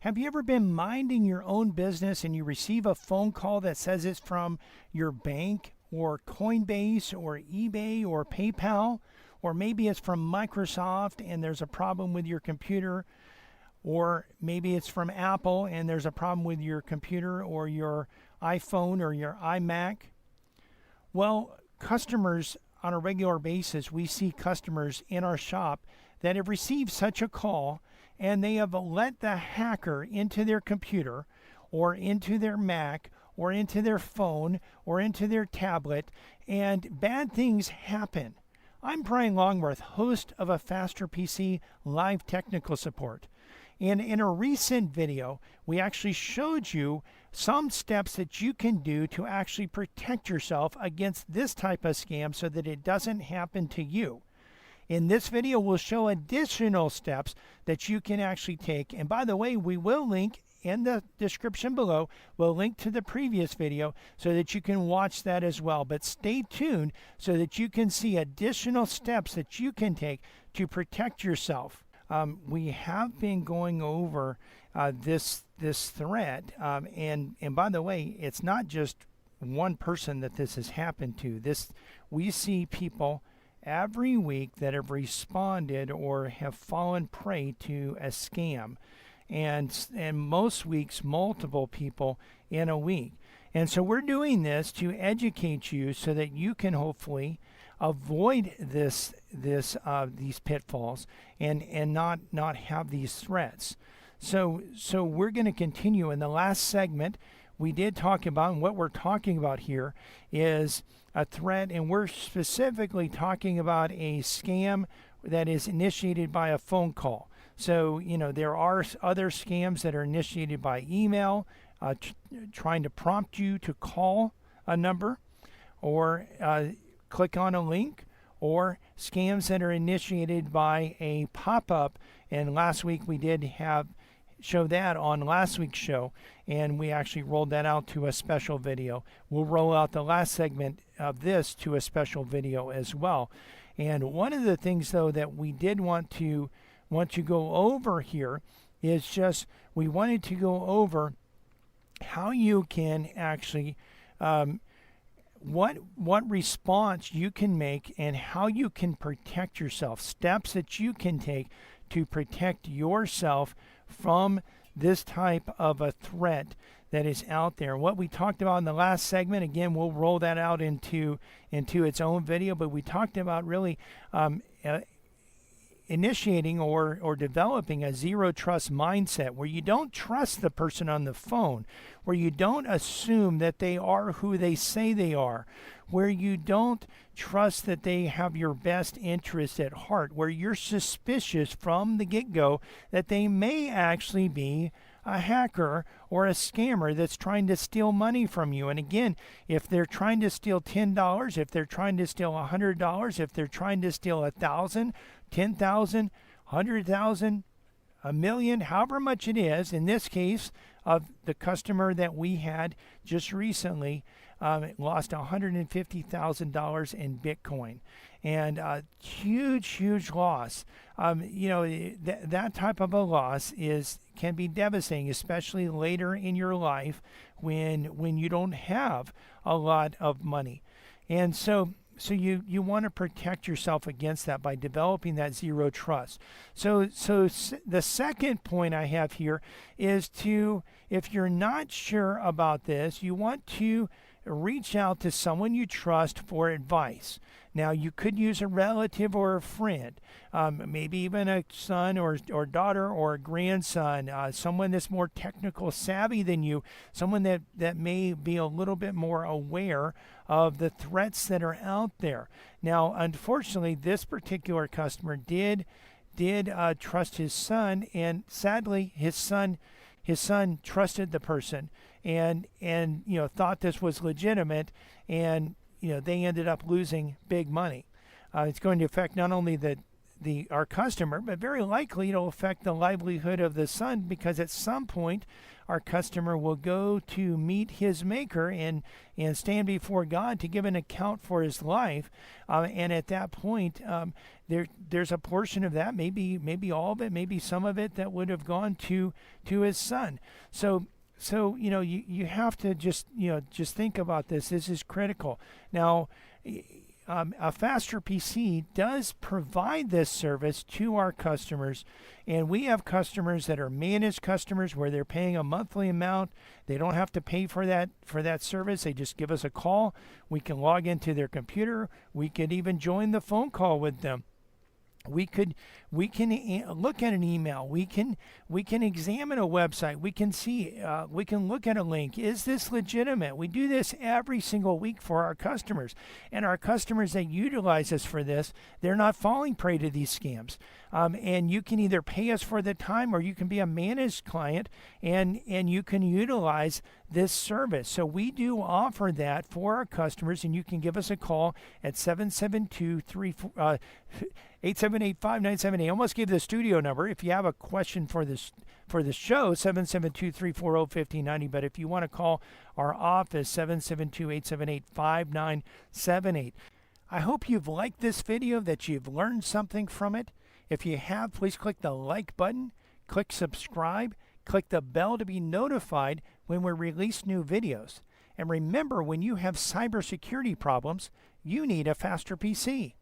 Have you ever been minding your own business and you receive a phone call that says it's from your bank or Coinbase or eBay or PayPal? Or maybe it's from Microsoft and there's a problem with your computer, or maybe it's from Apple and there's a problem with your computer or your iPhone or your iMac. Well, customers on a regular basis, we see customers in our shop that have received such a call and they have let the hacker into their computer or into their Mac or into their phone or into their tablet, and bad things happen. I'm Brian Longworth, host of a Faster PC live technical support. And in a recent video, we actually showed you some steps that you can do to actually protect yourself against this type of scam so that it doesn't happen to you. In this video, we'll show additional steps that you can actually take. And by the way, we will link in the description below. We'll link to the previous video so that you can watch that as well. But stay tuned so that you can see additional steps that you can take to protect yourself. We have been going over this threat, and by the way, it's not just one person that this has happened to. We see people every week that have responded or have fallen prey to a scam, and most weeks multiple people in a week. And so we're doing this to educate you so that you can hopefully avoid these pitfalls and not have these threats. So we're going to continue. In the last segment, we did talk about, and what we're talking about here is a threat, and we're specifically talking about a scam that is initiated by a phone call. So, there are other scams that are initiated by email, trying to prompt you to call a number or click on a link, or scams that are initiated by a pop-up. And last week we did show that on last week's show, and we actually rolled that out to a special video. We'll roll out the last segment of this to a special video as well. And one of the things, though, that we did want to go over here is just we wanted to go over how you can actually what response you can make and how you can protect yourself, steps that you can take to protect yourself from this type of a threat that is out there. What we talked about in the last segment, again, we'll roll that out into its own video, but we talked about really initiating or developing a zero trust mindset where you don't trust the person on the phone, where you don't assume that they are who they say they are, where you don't trust that they have your best interest at heart, where you're suspicious from the get-go that they may actually be a hacker or a scammer that's trying to steal money from you. And again, if they're trying to steal $10, if they're trying to steal $100, if they're trying to steal 1,000, 10,000, 100,000, a million, however much it is, in this case of the customer that we had just recently, lost $150,000 in Bitcoin, and huge loss. That type of a loss can be devastating, especially later in your life when you don't have a lot of money. And so you want to protect yourself against that by developing that zero trust. So the second point I have here is if you're not sure about this, you want to reach out to someone you trust for advice. Now, you could use a relative or a friend, maybe even a son or daughter or a grandson, someone that's more technical savvy than you, someone that may be a little bit more aware of the threats that are out there. Now, unfortunately, this particular customer did trust his son, and sadly, his son trusted the person and thought this was legitimate, and they ended up losing big money. It's going to affect not only the our customer, but very likely it'll affect the livelihood of the son, because at some point our customer will go to meet his maker and stand before God to give an account for his life. And at that point, there's a portion of that, maybe all of it, maybe some of it, that would have gone to his son. So you have to just think about this. This is critical. Now, a Faster PC does provide this service to our customers, and we have customers that are managed customers where they're paying a monthly amount. They don't have to pay for that service. They just give us a call. We can log into their computer. We could even join the phone call with them. We can look at an email. We can examine a website. We can see. We can look at a link. Is this legitimate? We do this every single week for our customers, and our customers that utilize us for this, they're not falling prey to these scams. And you can either pay us for the time, or you can be a managed client, and you can utilize this service. So we do offer that for our customers, and you can give us a call at 878-5978. I almost gave the studio number. If you have a question for the show, 772-340-5090. But if you want to call our office, 772-878-5978. I hope you've liked this video, that you've learned something from it. If you have, please click the like button, click subscribe, click the bell to be notified when we release new videos. And remember, when you have cybersecurity problems, you need a Faster PC.